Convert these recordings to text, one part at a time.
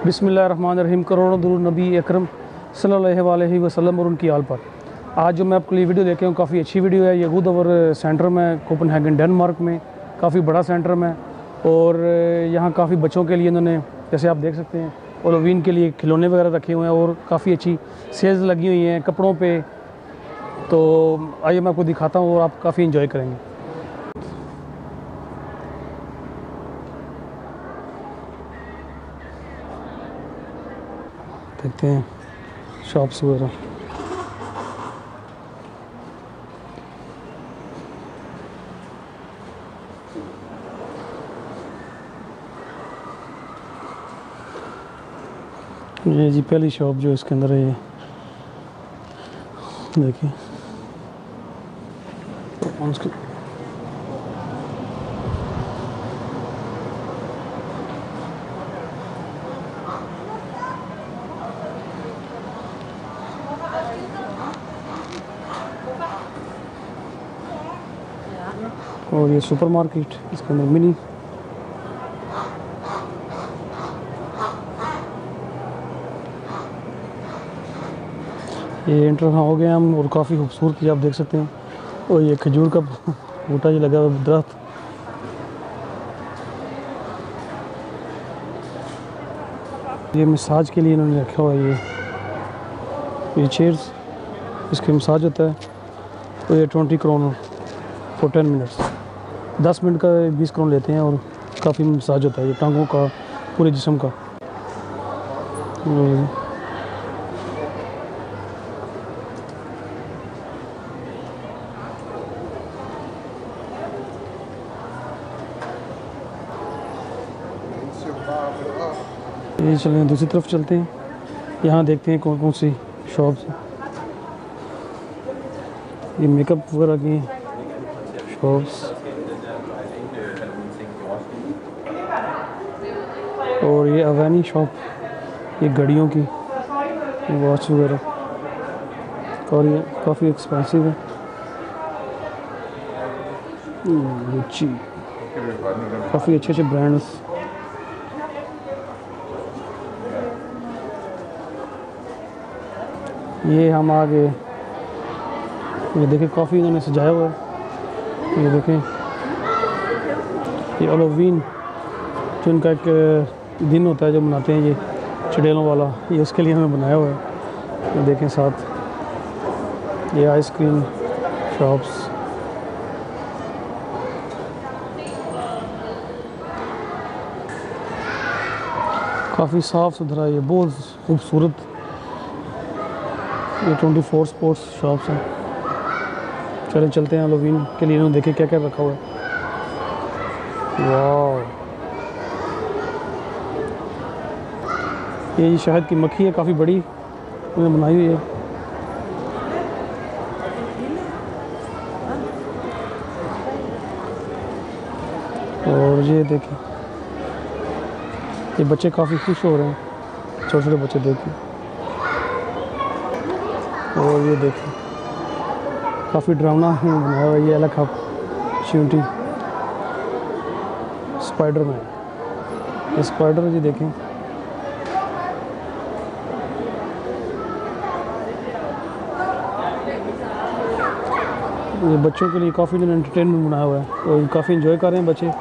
बिस्मिल्लाहिर्रहमानिर्रहीम। करोड़ों दुरूद नबी अकरम सल्लल्लाहु अलैहि वसल्लम और उनकी आल पर। आज जो मैं आपके लिए वीडियो लेके हूँ काफ़ी अच्छी वीडियो है। यहूदवर सेंटर में कोपनहेगन डेनमार्क में काफ़ी बड़ा सेंटर में, और यहाँ काफ़ी बच्चों के लिए इन्होंने, जैसे आप देख सकते हैं, हेलोवीन के लिए खिलौने वगैरह रखे हुए हैं और काफ़ी अच्छी सेल्स लगी हुई हैं कपड़ों पे। तो आइए मैं आपको दिखाता हूँ और आप काफ़ी इंजॉय करेंगे। देखते हैं शॉप्स वगैरह। ये जी पहली शॉप जो इसके अंदर है, ये देखिए। और ये सुपर मार्केट, इसके अंदर मिनी। ये एंटर हो गए हम, और काफ़ी खूबसूरत आप देख सकते हैं। और ये खजूर का बूटा ये लगा हुआ दरख्त। ये मसाज के लिए इन्होंने रखा हुआ है ये चेयर्स, इसके मसाज होता है। तो ये 20 करोड़ फॉर 10 मिनट्स, 10 मिनट का 20 करोड़ लेते हैं, और काफ़ी मसाज होता है ये टांगों का, पूरे जिस्म का। ये चलें दूसरी तरफ चलते हैं, यहाँ देखते हैं कौन कौन सी शॉप्स हैं। ये मेकअप वगैरह की शॉप्स, और ये अवानी शॉप, ये घड़ियों की वॉच वगैरह, और ये काफ़ी एक्सपेंसिव है। गुच्ची, काफ़ी अच्छे अच्छे ब्रांड्स। ये हम आ गए, ये देखें काफ़ी इन्होंने सजाया हुआ है। ये देखें, ये हेलोवीन जो इनका एक दिन होता है जो मनाते हैं, ये चुड़ैलों वाला, ये उसके लिए इन्होंने बनाया हुआ है। ये देखें साथ ये आइसक्रीम शॉप्स। काफ़ी साफ़ सुथरा, ये बहुत खूबसूरत। ये 24 स्पोर्ट्स शॉप्स हैं। चले चलते हैं हेलोवीन के लिए, इन्होंने देखे क्या क्या रखा हुआ है। वाह, ये शहद की मक्खी है, काफ़ी बड़ी उन्होंने बनाई हुई है। और ये देखें, ये बच्चे काफ़ी खुश हो रहे हैं, छोटे छोटे बच्चे देखें। और ये देखें काफ़ी ड्रावना बनाया हुआ है। ये अलग हब च्यूटी स्पाइडर मैन, ये स्पाइडर जी देखें। ये बच्चों के लिए काफ़ी एंटरटेनमेंट बनाया हुआ है, और काफ़ी इंजॉय कर रहे हैं बच्चे।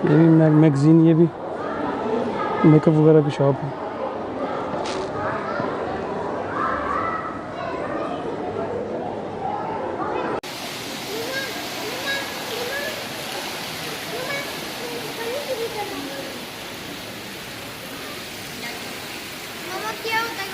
ये भी मैगज़ीन, ये भी मेकअप वगैरह की शॉप है। क्या होता है